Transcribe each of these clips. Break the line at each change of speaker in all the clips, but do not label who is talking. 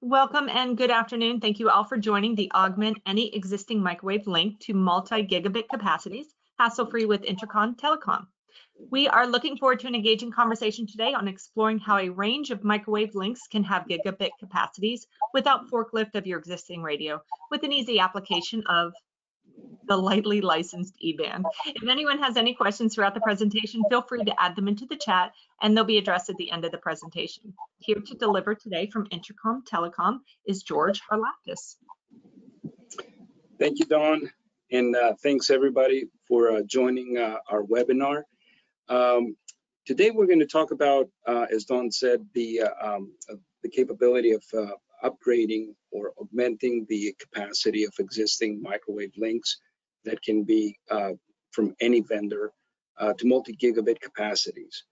Welcome and good afternoon. Thank you all for joining the Augment Any Existing Microwave link to multi-gigabit capacities, hassle-free with Intracom Telecom. We are looking forward to an engaging conversation today on exploring how a range of microwave links can have gigabit capacities without forklift of your existing radio, with an easy application of the lightly licensed E-band. If anyone has any questions throughout the presentation, feel free to add them into the chat and they'll be addressed at the end of the presentation. Here to deliver today from Intracom Telecom is George Harlaptis.
Thank you, Dawn, and thanks everybody for joining our webinar. Today we're going to talk about, as Dawn said, the capability of upgrading or augmenting the capacity of existing microwave links that can be from any vendor to multi-gigabit capacities.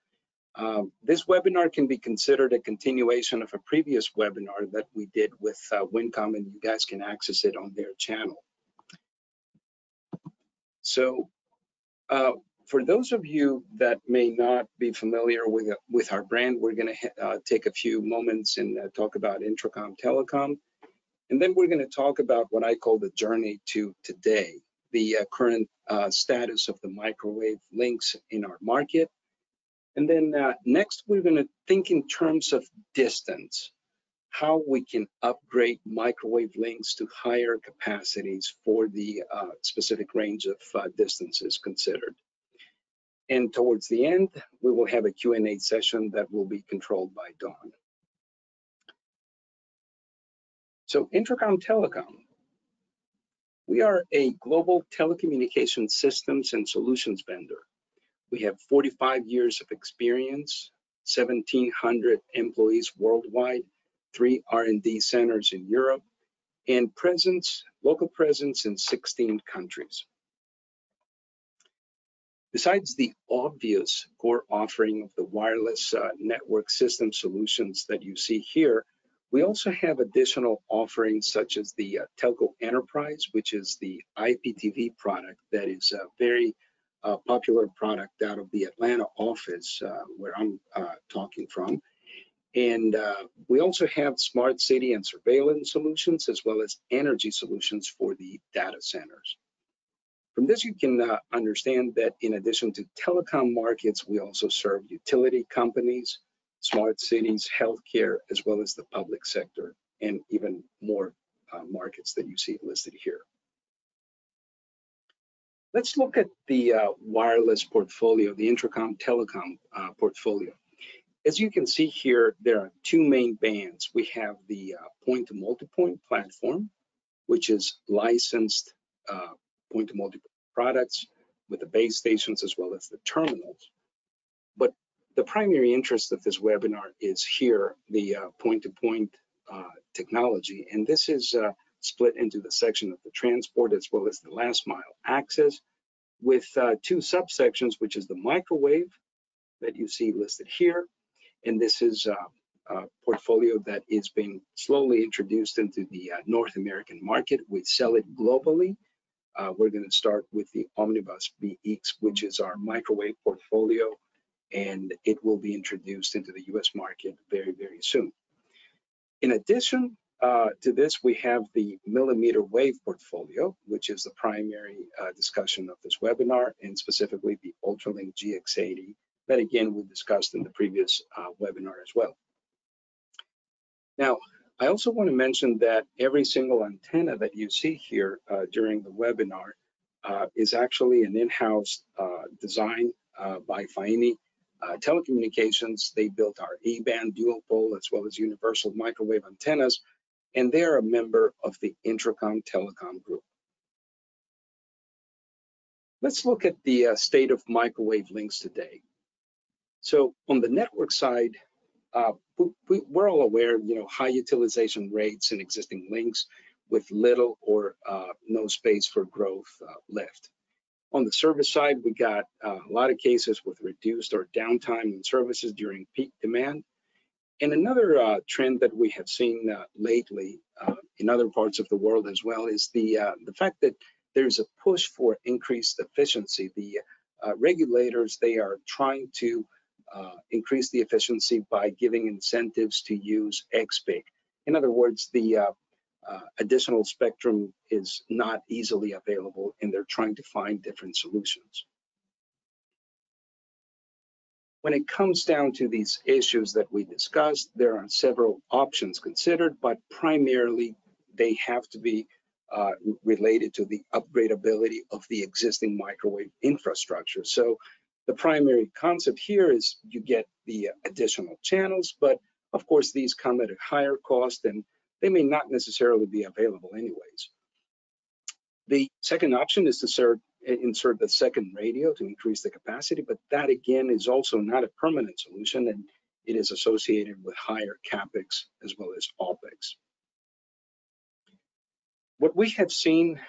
This webinar can be considered a continuation of a previous webinar that we did with Winncom, and you guys can access it on their channel. So for those of you that may not be familiar with our brand, we're going to take a few moments and talk about Intracom Telecom. And then we're going to talk about what I call the journey to today, the current status of the microwave links in our market. And then next, we're going to think in terms of distance, how we can upgrade microwave links to higher capacities for the specific range of distances considered. And towards the end, we will have a Q&A session that will be controlled by Dawn. So Intracom Telecom, we are a global telecommunication systems and solutions vendor. We have 45 years of experience, 1,700 employees worldwide, 3 R&D centers in Europe, and local presence in 16 countries. Besides the obvious core offering of the wireless network system solutions that you see here, we also have additional offerings such as the Telco Enterprise, which is the IPTV product that is a very popular product out of the Atlanta office where I'm talking from. And we also have smart city and surveillance solutions, as well as energy solutions for the data centers. From this, you can understand that in addition to telecom markets, we also serve utility companies, smart cities, healthcare, as well as the public sector, and even more markets that you see listed here. Let's look at the wireless portfolio, the Intracom Telecom portfolio. As you can see here, there are 2 main bands. We have the point-to-multipoint platform, which is licensed point-to-multipoint products with the base stations as well as the terminals. But the primary interest of this webinar is here, the point-to-point technology. And this is split into the section of the transport as well as the last mile access with 2 subsections, which is the microwave that you see listed here. And this is a portfolio that is being slowly introduced into the North American market. We sell it globally. We're going to start with the Omnibus BX, which is our microwave portfolio, and it will be introduced into the US market very, very soon. In addition to this, we have the millimeter wave portfolio, which is the primary discussion of this webinar, and specifically the Ultralink GX80 that again we discussed in the previous webinar as well. Now, I also want to mention that every single antenna that you see here during the webinar is actually an in-house design by Faini Telecommunications. They built our E-band dual pole as well as universal microwave antennas, and they are a member of the Intracom Telecom group. Let's look at the state of microwave links today. So on the network side, we're all aware, high utilization rates in existing links with little or no space for growth left. On the service side, we got a lot of cases with reduced or downtime in services during peak demand. And another trend that we have seen lately in other parts of the world as well is the fact that there's a push for increased efficiency. The regulators, they are trying to increase the efficiency by giving incentives to use XPIC. In other words, the additional spectrum is not easily available, and they're trying to find different solutions. When it comes down to these issues that we discussed, there are several options considered, but primarily they have to be related to the upgradability of the existing microwave infrastructure. So the primary concept here is you get the additional channels, but of course these come at a higher cost and they may not necessarily be available anyways. The second option is to insert the second radio to increase the capacity, but that again is also not a permanent solution, and it is associated with higher capex as well as opex. What we have seen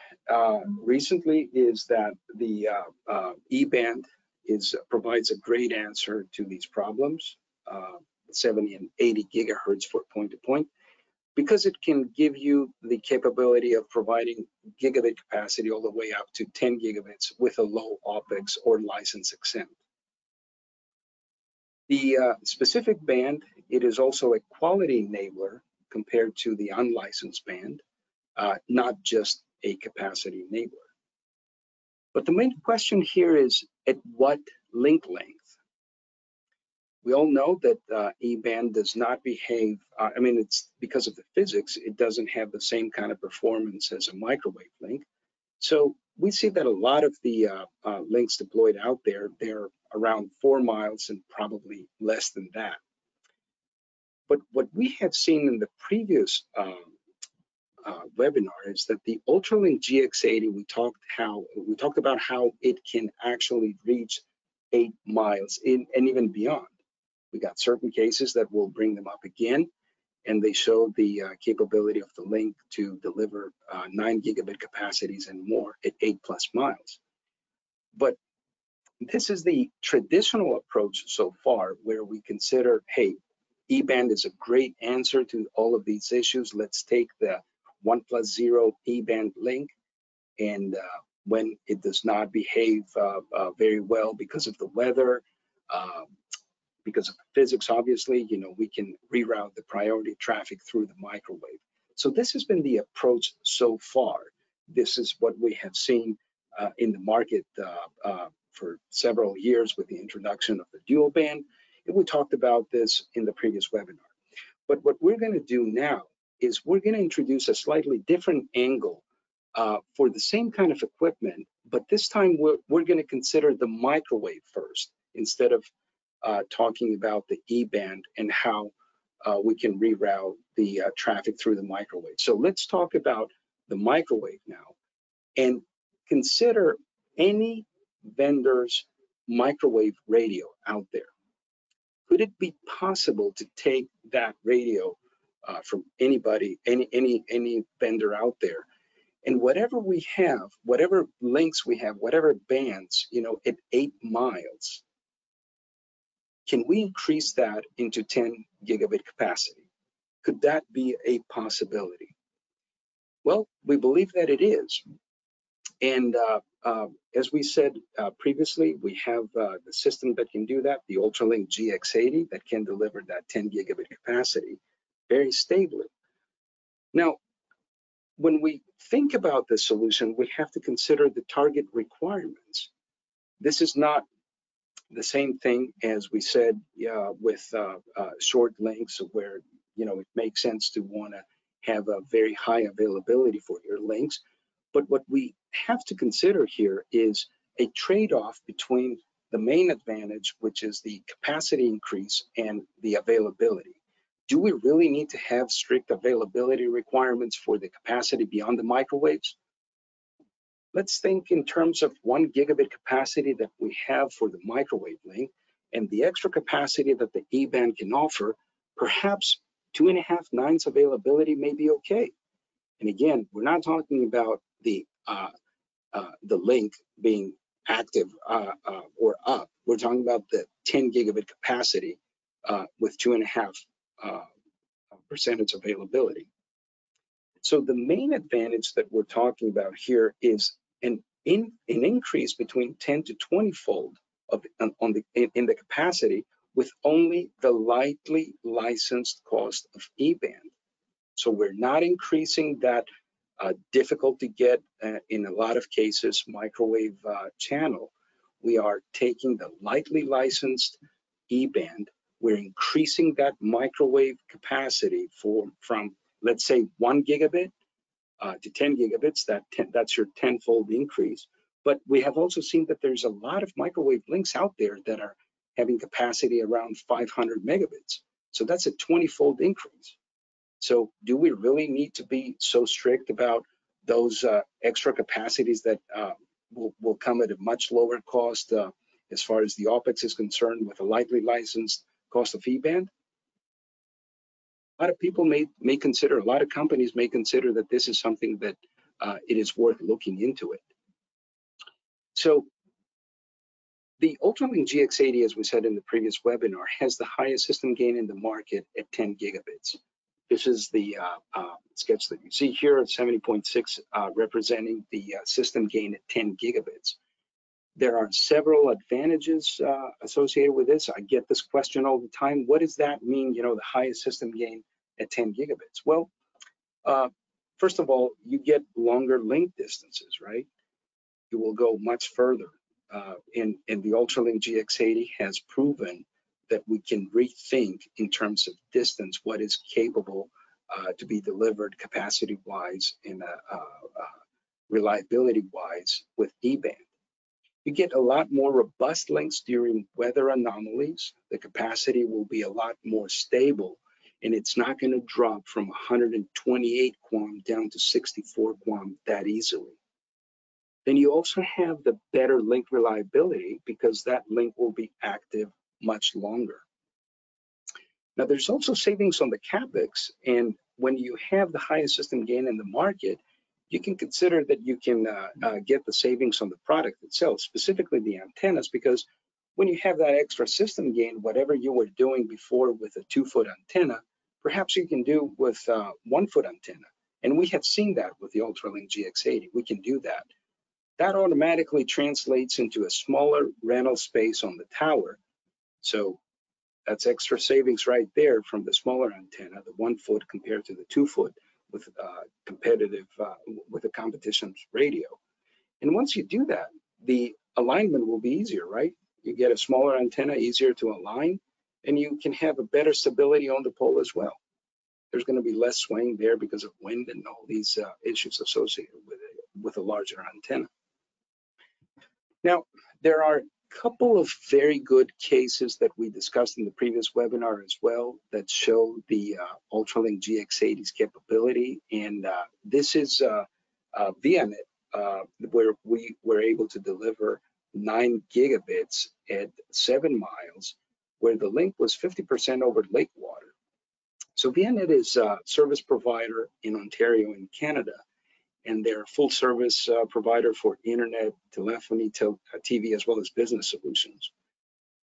recently is that the E-band provides a great answer to these problems, 70 and 80 gigahertz for point-to-point, because it can give you the capability of providing gigabit capacity all the way up to 10 gigabits with a low OPEX or license exempt. The specific band, it is also a quality enabler compared to the unlicensed band, not just a capacity enabler. But the main question here is at what link length? We all know that E-band does not behave, I mean, it's because of the physics, it doesn't have the same kind of performance as a microwave link. So we see that a lot of the links deployed out there, they're around 4 miles and probably less than that. But what we have seen in the previous webinar is that the Ultralink GX80, we talked about how it can actually reach 8 miles and even beyond. We got certain cases that will bring them up again, and they show the capability of the link to deliver 9 gigabit capacities and more at 8+ miles. But this is the traditional approach so far, where we consider, hey, E-band is a great answer to all of these issues. Let's take the 1+0 E-band link, and when it does not behave very well because of the weather, because of physics, obviously, you know, we can reroute the priority traffic through the microwave. So this has been the approach so far. This is what we have seen in the market for several years with the introduction of the dual band. And we talked about this in the previous webinar. But what we're going to do now is we're going to introduce a slightly different angle for the same kind of equipment, but this time we're going to consider the microwave first instead of talking about the E-band and how we can reroute the traffic through the microwave. So let's talk about the microwave now and consider any vendor's microwave radio out there. Could it be possible to take that radio from anybody, any vendor out there, and whatever we have, whatever links we have, whatever bands, you know, at 8 miles, can we increase that into 10 gigabit capacity? Could that be a possibility? Well, we believe that it is. And as we said previously, we have the system that can do that, the Ultralink GX80, that can deliver that 10 gigabit capacity very stably. Now, when we think about the solution, we have to consider the target requirements. This is not the same thing as we said with short links, where, you know, it makes sense to want to have a very high availability for your links. But what we have to consider here is a trade-off between the main advantage, which is the capacity increase, and the availability. Do we really need to have strict availability requirements for the capacity beyond the microwaves? Let's think in terms of 1 gigabit capacity that we have for the microwave link and the extra capacity that the E-band can offer. Perhaps 2.5 nines availability may be okay. And again, we're not talking about the link being active or up. We're talking about the 10 gigabit capacity with 2.5% availability. So the main advantage that we're talking about here is an increase between 10 to 20-fold in the capacity with only the lightly licensed cost of E-band. So we're not increasing that difficult to get, in a lot of cases, microwave channel. We are taking the lightly licensed E-band. We're increasing that microwave capacity from, let's say, 1 gigabit to 10 gigabits. That's your 10-fold increase. But we have also seen that there's a lot of microwave links out there that are having capacity around 500 megabits. So that's a 20-fold increase. So do we really need to be so strict about those extra capacities that will come at a much lower cost as far as the OpEx is concerned with a lightly licensed cost of E-band? A lot of people may consider, a lot of companies may consider that this is something that it is worth looking into it. So the Ultralink GX80, as we said in the previous webinar, has the highest system gain in the market at 10 gigabits. This is the sketch that you see here at 70.6, representing the system gain at 10 gigabits. There are several advantages associated with this. I get this question all the time. What does that mean, the highest system gain at 10 gigabits? Well, first of all, you get longer link distances, right? You will go much further. And the Ultralink GX80 has proven that we can rethink in terms of distance what is capable to be delivered capacity-wise and reliability-wise with E-band. You get a lot more robust links during weather anomalies. The capacity will be a lot more stable, and it's not going to drop from 128 QAM down to 64 QAM that easily. Then you also have the better link reliability because that link will be active much longer. Now, there's also savings on the CapEx, and when you have the highest system gain in the market, you can consider that you can get the savings on the product itself, specifically the antennas, because when you have that extra system gain, whatever you were doing before with a 2-foot antenna, perhaps you can do with 1-foot antenna. And we have seen that with the Ultralink GX80. We can do that. That automatically translates into a smaller rental space on the tower. So that's extra savings right there from the smaller antenna, the 1-foot compared to the 2-foot with with the competition's radio. And once you do that, the alignment will be easier, right? You get a smaller antenna, easier to align, and you can have a better stability on the pole as well. There's going to be less swaying there because of wind and all these issues associated with a larger antenna. Now, there are a couple of very good cases that we discussed in the previous webinar as well that show the Ultralink GX80's capability. And this is ViaNet, where we were able to deliver 9 gigabits at 7 miles, where the link was 50% over lake water. So ViaNet is a service provider in Ontario in Canada, and they're a full service provider for internet, telephony, TV, as well as business solutions.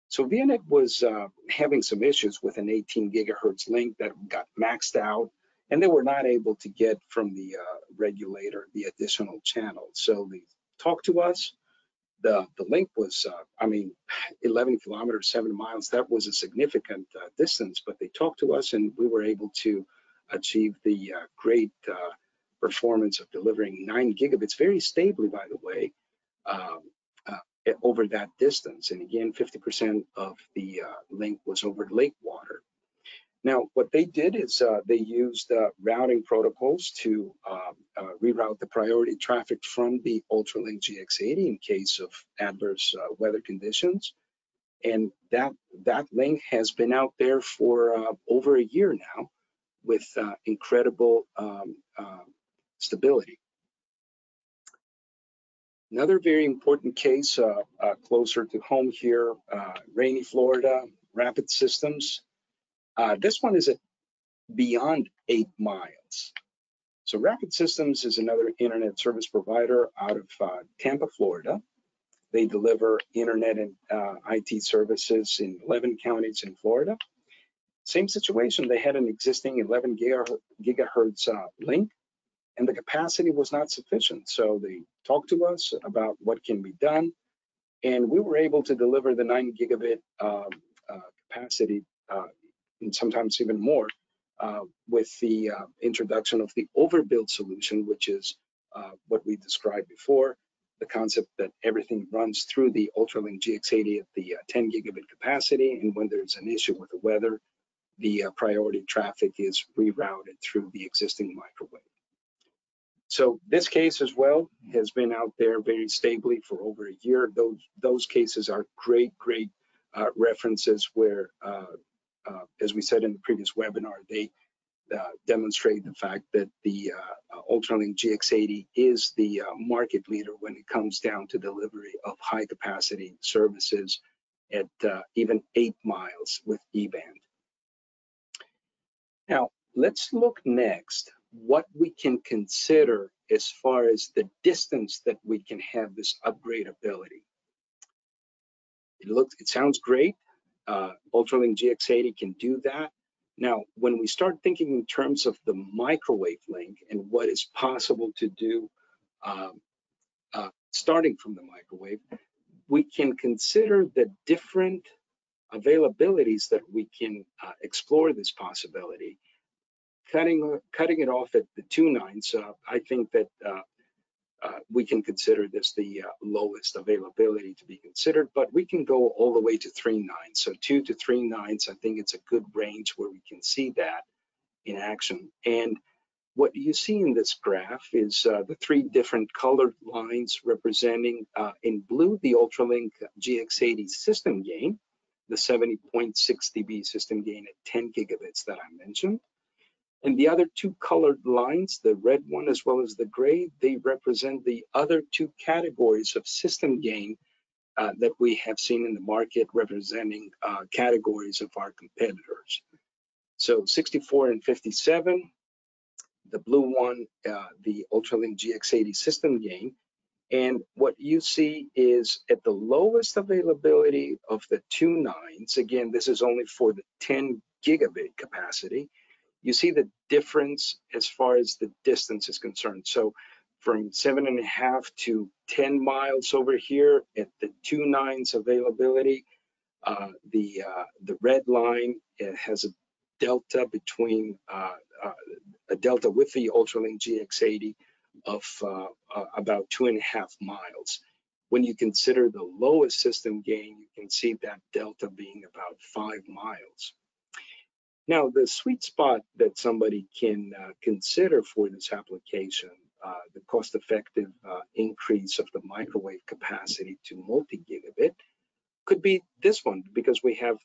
So ViaNet was having some issues with an 18 gigahertz link that got maxed out, and they were not able to get from the regulator the additional channel. So they talked to us. The link was, 11 kilometers, 7 miles. That was a significant distance, but they talked to us, and we were able to achieve the great performance of delivering 9 gigabits very stably, by the way, over that distance. And again, 50% of the link was over lake water. Now, what they did is they used routing protocols to reroute the priority traffic from the Ultralink GX80 in case of adverse weather conditions. And that link has been out there for over a year now with incredible stability. Another very important case closer to home here, rainy Florida, Rapid Systems. This one is at beyond 8 miles. So Rapid Systems is another internet service provider out of Tampa, Florida. They deliver internet and IT services in 11 counties in Florida. Same situation, they had an existing 11 gigahertz link, and the capacity was not sufficient. So they talked to us about what can be done, and we were able to deliver the 9 gigabit capacity, and sometimes even more, with the introduction of the overbuild solution, which is what we described before, the concept that everything runs through the Ultralink GX80 at the 10 gigabit capacity, and when there's an issue with the weather, the priority traffic is rerouted through the existing microwave. So this case as well has been out there very stably for over a year. Those cases are great references where, as we said in the previous webinar, they demonstrate the fact that the Ultralink GX80 is the market leader when it comes down to delivery of high capacity services at even 8 miles with E-band. Now, let's look next what we can consider as far as the distance that we can have this upgradability. It sounds great. Ultralink GX80 can do that. Now, when we start thinking in terms of the microwave link and what is possible to do starting from the microwave, we can consider the different availabilities that we can explore this possibility. Cutting it off at the 2 nines, I think that we can consider this the lowest availability to be considered, but we can go all the way to 3 nines. So 2 to 3 nines, I think it's a good range where we can see that in action. And what you see in this graph is the 3 different colored lines representing in blue the Ultralink GX80 system gain, the 70.6 dB system gain at 10 gigabits that I mentioned. And the other 2 colored lines, the red one as well as the gray, they represent the other 2 categories of system gain that we have seen in the market, representing categories of our competitors. So 64 and 57, the blue one, the Ultralink GX80 system gain. And what you see is at the lowest availability of the 2 nines, again, this is only for the 10 gigabit capacity, you see the difference as far as the distance is concerned. So from 7.5 to 10 miles over here at the 2 nines availability, the red line, it has a delta between a delta with the Ultralink GX80 of about 2.5 miles. When you consider the lowest system gain, you can see that delta being about 5 miles. Now, the sweet spot that somebody can consider for this application, the cost-effective increase of the microwave capacity to multi-gigabit, could be this one, because we have,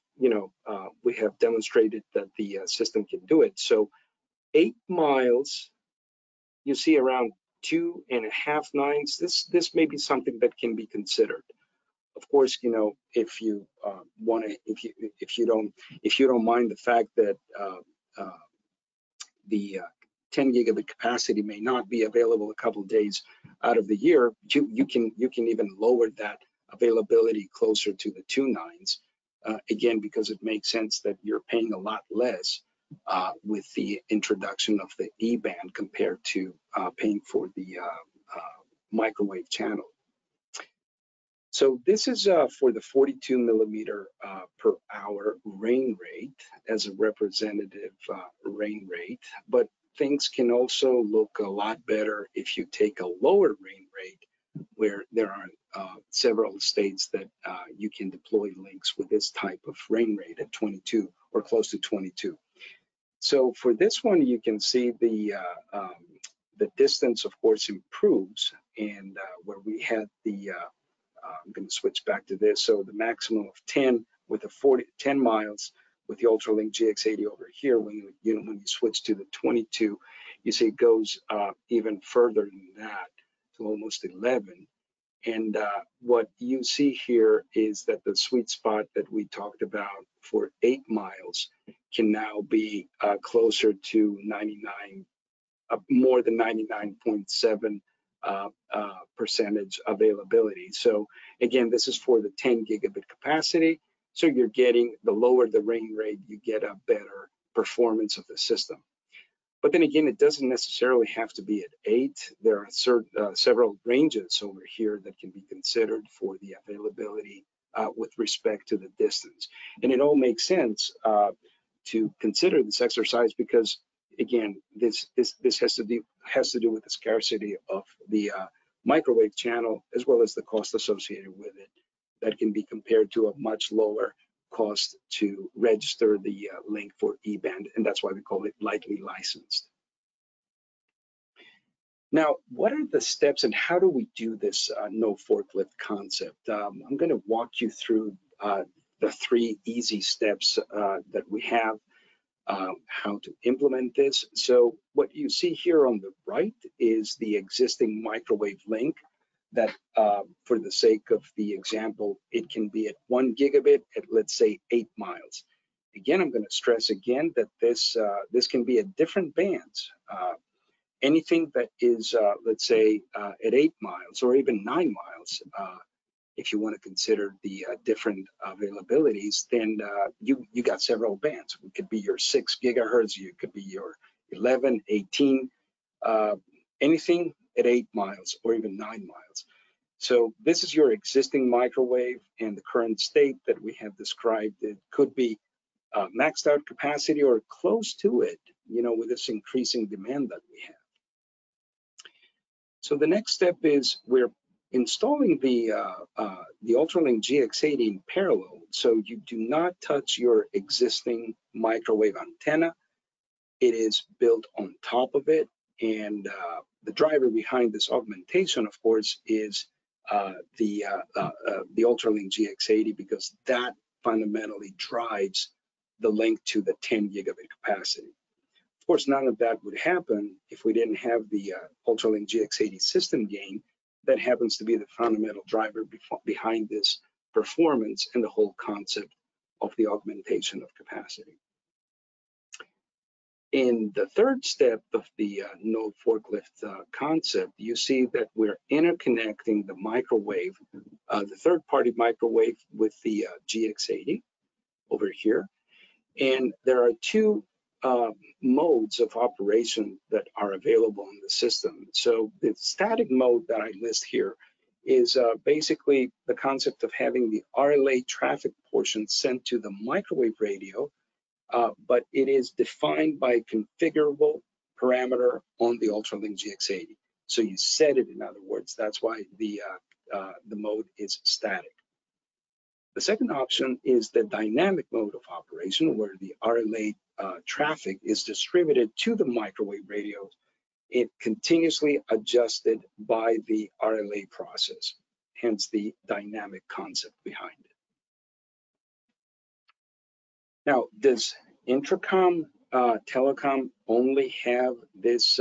we have demonstrated that the system can do it. So 8 miles, you see around 2.5 nines. This may be something that can be considered. Of course, if you if you don't mind the fact that the 10 gigabit capacity may not be available a couple of days out of the year, you can even lower that availability closer to the 2 nines. Again, because it makes sense that you're paying a lot less with the introduction of the E-band compared to paying for the microwave channel. So this is for the 42 millimeter per hour rain rate as a representative rain rate, but things can also look a lot better if you take a lower rain rate, where there are several states that you can deploy links with this type of rain rate at 22 or close to 22. So for this one, you can see the distance, of course, improves, and where we had the I'm going to switch back to this. So the maximum of 10 with a 10 miles with the Ultralink GX80 over here. When you switch to the 22, you see it goes even further than that to almost 11. And what you see here is that the sweet spot that we talked about for 8 miles can now be closer to 99, more than 99.7 percentage availability. So again, this is for the 10 gigabit capacity. So you're getting, the lower the rain rate, you get a better performance of the system. But then again, it doesn't necessarily have to be at 8. There are several ranges over here that can be considered for the availability with respect to the distance. And it all makes sense to consider this exercise because, again, this has to do with the scarcity of the microwave channel as well as the cost associated with it that can be compared to a much lower cost to register the link for E-band, and that's why we call it lightly licensed. Now, what are the steps and how do we do this no forklift concept? I'm going to walk you through the 3 easy steps that we have, how to implement this. So what you see here on the right is the existing microwave link that, for the sake of the example, it can be at 1 gigabit at, let's say, 8 miles. Again, I'm going to stress again that this can be at different bands. Anything that is, let's say, at 8 miles or even 9 miles, if you want to consider the different availabilities, then you got several bands. It could be your 6 gigahertz, it could be your 11, 18, anything at 8 miles or even 9 miles. So this is your existing microwave, and the current state that we have described. It could be maxed out capacity or close to it, with this increasing demand that we have. So the next step is we're installing the Ultralink GX80 in parallel. So you do not touch your existing microwave antenna. It is built on top of it. And the driver behind this augmentation, of course, is the Ultralink GX80, because that fundamentally drives the link to the 10 gigabit capacity. Of course, none of that would happen if we didn't have the Ultralink GX80 system gain that happens to be the fundamental driver behind this performance and the whole concept of the augmentation of capacity. In the third step of the no forklift concept, you see that we're interconnecting the microwave, the third-party microwave, with the GX80 over here. And there are 2 modes of operation that are available in the system. So the static mode that I list here is basically the concept of having the RLA traffic portion sent to the microwave radio, but it is defined by a configurable parameter on the Ultralink GX80. So you set it, in other words. That's why the mode is static. The second option is the dynamic mode of operation, where the RLA traffic is distributed to the microwave radio. It continuously adjusted by the RLA process, hence the dynamic concept behind it. Now, does Intracom Telecom only have this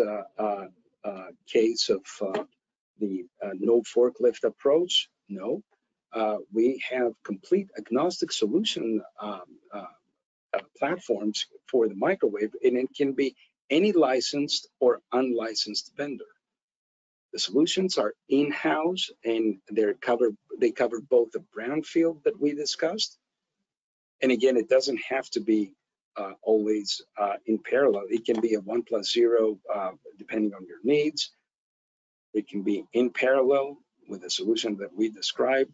case of the no forklift approach? No. We have complete agnostic solution platforms for the microwave, and it can be any licensed or unlicensed vendor. The solutions are in-house, and they cover both the brownfield that we discussed. And again, it doesn't have to be always in parallel. It can be a 1+0 depending on your needs. It can be in parallel with the solution that we described,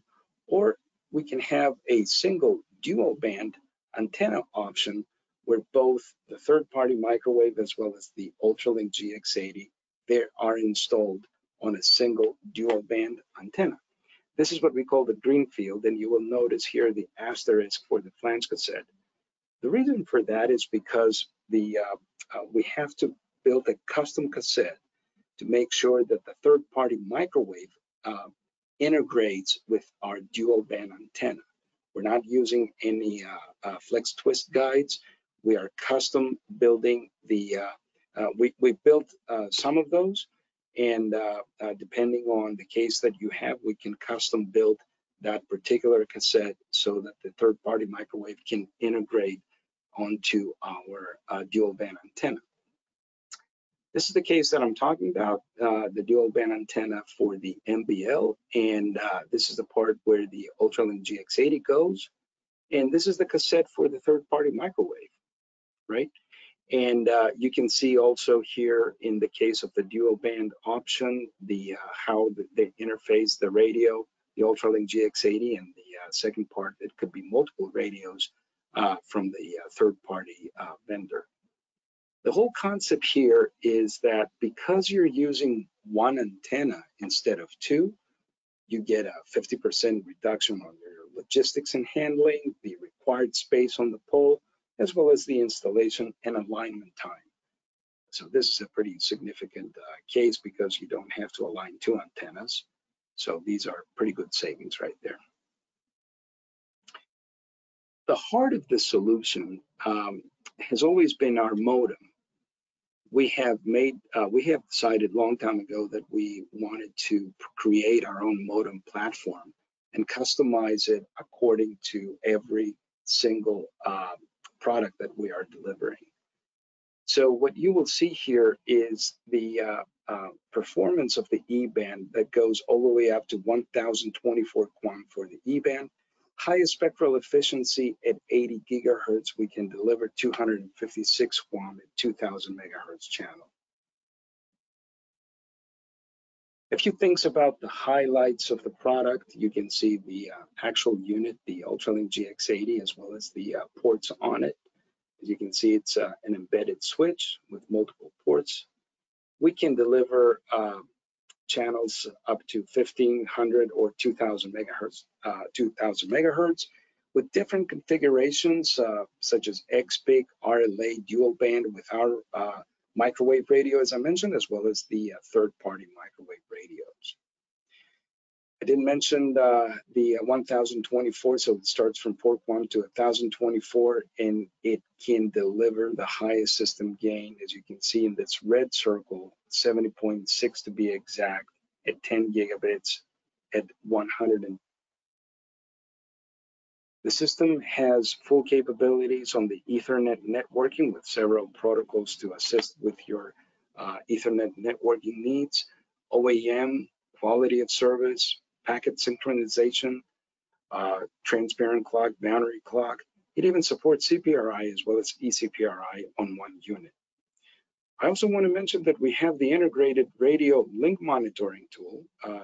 or we can have a single dual band antenna option where both the third-party microwave as well as the Ultralink GX80, they are installed on a single dual band antenna. This is what we call the greenfield, and you will notice here the asterisk for the flange cassette. The reason for that is because we have to build a custom cassette to make sure that the third-party microwave integrates with our dual band antenna. We're not using any flex twist guides. We are custom building the, we built some of those, and depending on the case that you have, we can custom build that particular cassette so that the third-party microwave can integrate onto our dual band antenna. This is the case that I'm talking about, the dual band antenna for the MBL, and this is the part where the Ultralink GX80 goes, and this is the cassette for the third-party microwave, right? And you can see also here in the case of the dual band option, how they interface the radio, the Ultralink GX80, and the second part, it could be multiple radios from the third-party vendor. The whole concept here is that because you're using one antenna instead of two, you get a 50% reduction on your logistics and handling, the required space on the pole, as well as the installation and alignment time. So this is a pretty significant case because you don't have to align two antennas. So these are pretty good savings right there. The heart of the solution has always been our modem. We have decided a long time ago that we wanted to create our own modem platform and customize it according to every single product that we are delivering. So what you will see here is the performance of the E-band that goes all the way up to 1024 QAM for the E-band. Highest spectral efficiency at 80 gigahertz, we can deliver 256 QAM at 2000 megahertz channel. A few things about the highlights of the product. You can see the actual unit, the Ultralink GX80, as well as the ports on it. As you can see, it's an embedded switch with multiple ports. We can deliver channels up to 1500 or 2000 megahertz, with different configurations such as XBIC, RLA, dual band with our microwave radio, as I mentioned, as well as the third-party microwave radios. I didn't mention the 1024, so it starts from port 1 to 1024, and it can deliver the highest system gain, as you can see in this red circle, 70.6 to be exact, at 10 gigabits at 100. The system has full capabilities on the Ethernet networking with several protocols to assist with your Ethernet networking needs, OAM, quality of service, packet synchronization, transparent clock, boundary clock. It even supports CPRI as well as eCPRI on one unit. I also want to mention that we have the integrated radio link monitoring tool.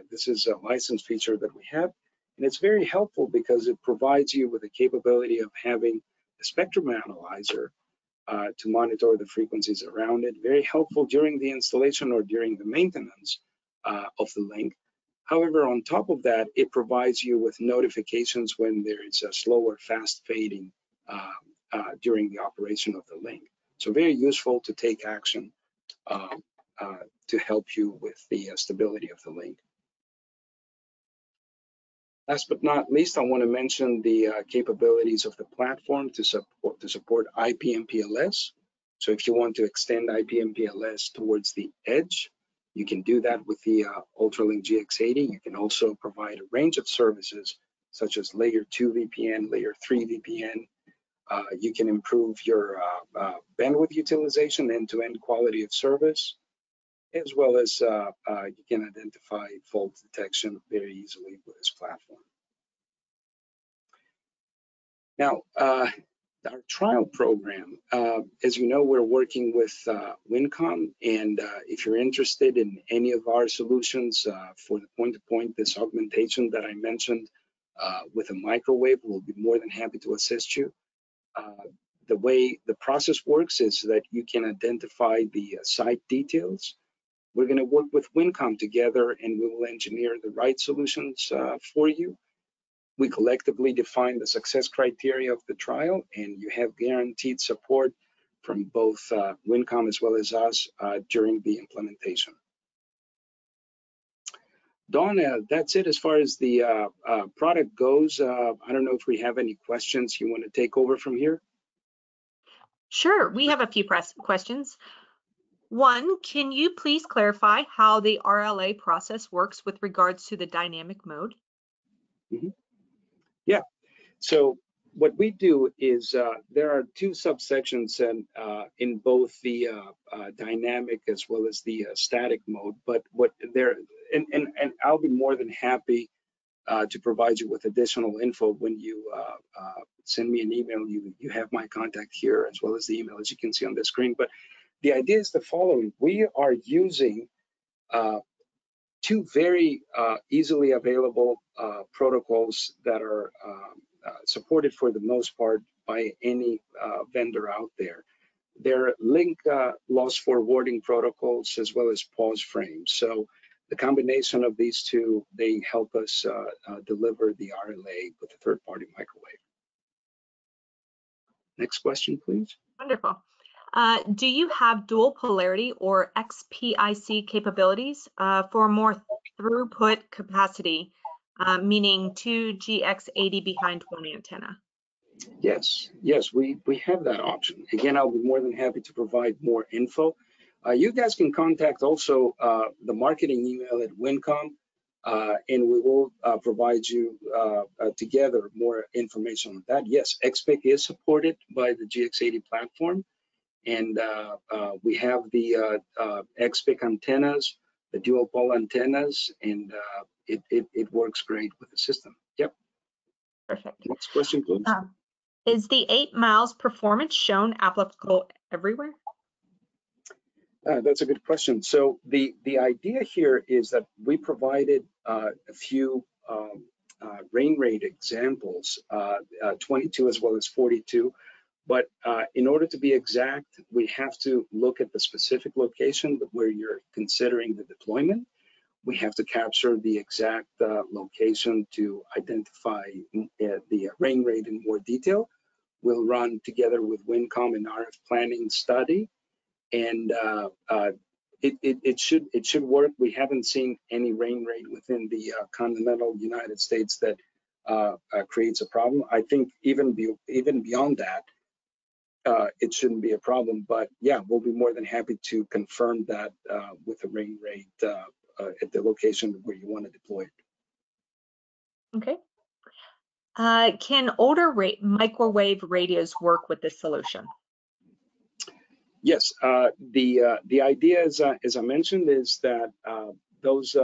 This is a licensed feature that we have, and it's very helpful because it provides you with the capability of having a spectrum analyzer to monitor the frequencies around it. Very helpful during the installation or during the maintenance of the link. However, on top of that, it provides you with notifications when there is a slow or fast fading during the operation of the link. So very useful to take action to help you with the stability of the link. Last but not least, I want to mention the capabilities of the platform to support IP/MPLS. So if you want to extend IP/MPLS towards the edge, you can do that with the Ultralink GX80. You can also provide a range of services such as layer 2 VPN, layer 3 VPN. You can improve your bandwidth utilization, end-to-end quality of service, as well as you can identify fault detection very easily with this platform. Now, our trial program, as you know, we're working with Winncom, and if you're interested in any of our solutions for the point-to-point, this augmentation that I mentioned with a microwave, we'll be more than happy to assist you. The way the process works is that you can identify the site details. We're going to work with Winncom together, and we will engineer the right solutions for you. We collectively define the success criteria of the trial, and you have guaranteed support from both Winncom as well as us during the implementation. Dawn, that's it as far as the product goes. I don't know if we have any questions you want to take over from here.
Sure, we have a few questions. One, can you please clarify how the RLA process works with regards to the dynamic mode?
Mm-hmm. Yeah, so what we do is there are two subsections in both the dynamic as well as the static mode, but what there, and I'll be more than happy to provide you with additional info when you send me an email. You have my contact here as well as the email, as you can see on the screen. But the idea is the following: we are using two very easily available protocols that are supported for the most part by any vendor out there. They're link loss forwarding protocols as well as pause frames. So the combination of these two, they help us deliver the RLA with a third-party microwave. Next question, please.
Wonderful. Do you have dual polarity or XPIC capabilities for more throughput capacity, meaning 2 GX80 behind one antenna?
Yes, we have that option. Again, I'll be more than happy to provide more info. You guys can contact also the marketing email at Winncom, and we will provide you together more information on that. Yes, XPIC is supported by the GX80 platform, and we have the XPIC antennas, the dual pole antennas, and it works great with the system. Yep.
Perfect.
Next question, please.
Is the 8 miles performance shown applicable everywhere?
That's a good question. So the idea here is that we provided a few rain rate examples, 22 as well as 42. But in order to be exact, we have to look at the specific location where you're considering the deployment. We have to capture the exact location to identify the rain rate in more detail. We'll run together with Winncom an RF planning study, and it should work. We haven't seen any rain rate within the continental United States that creates a problem. I think even beyond that, it shouldn't be a problem. But yeah, we'll be more than happy to confirm that with the rain rate at the location where you want to deploy it.
Okay. Can older microwave radios work with this solution?
Yes, the idea, as I mentioned, is that those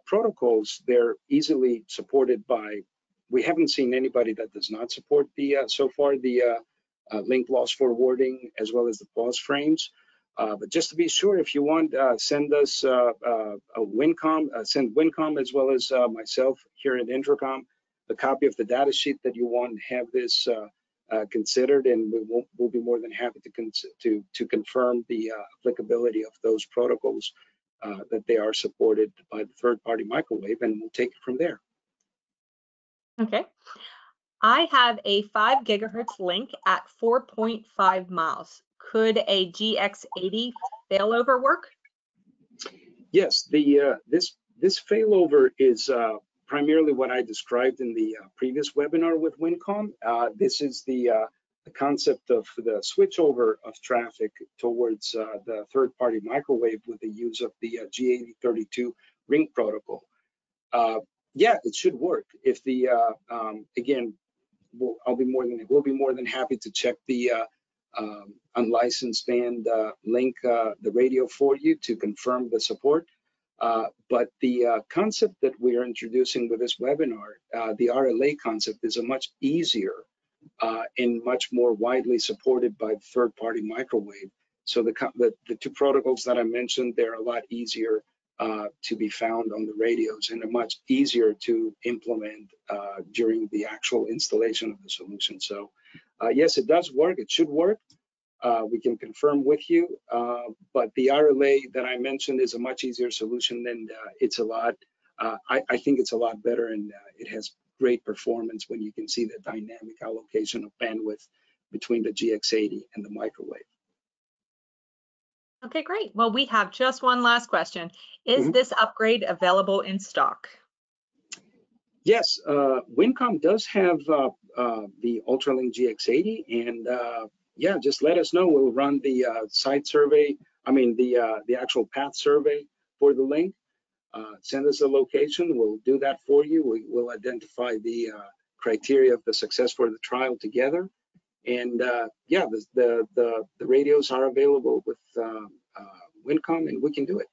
protocols, they're easily supported by. We haven't seen anybody that does not support the so far the link loss forwarding as well as the pause frames. But just to be sure, if you want, send us a Winncom, send Winncom as well as myself here at Intracom a copy of the data sheet that you want to have this considered, and we'll be more than happy to confirm the applicability of those protocols that they are supported by the third-party microwave, and we'll take it from there.
Okay. I have a 5 gigahertz link at 4.5 miles. Could a GX80 failover work?
Yes, this failover is primarily what I described in the previous webinar with Winncom. This is the concept of the switchover of traffic towards the third-party microwave with the use of the G8032 ring protocol. Yeah, it should work. If the again, we'll be more than happy to check the unlicensed band link the radio for you to confirm the support. But the concept that we are introducing with this webinar, the RLA concept, is a much easier and much more widely supported by the third-party microwave. So the two protocols that I mentioned, they're a lot easier to be found on the radios, and are much easier to implement during the actual installation of the solution. So yes, it does work. It should work. We can confirm with you, but the RLA that I mentioned is a much easier solution, and it's a lot. I think it's a lot better, and it has great performance when you can see the dynamic allocation of bandwidth between the GX80 and the microwave.
Okay, great. Well, we have just one last question. Is this upgrade available in stock?
Yes, Winncom does have the Ultralink GX80, and yeah, just let us know. We'll run the site survey. I mean, the actual path survey for the link. Send us a location. We'll do that for you. We will identify the criteria of the success for the trial together. And yeah, the radios are available with Winncom, and we can do it.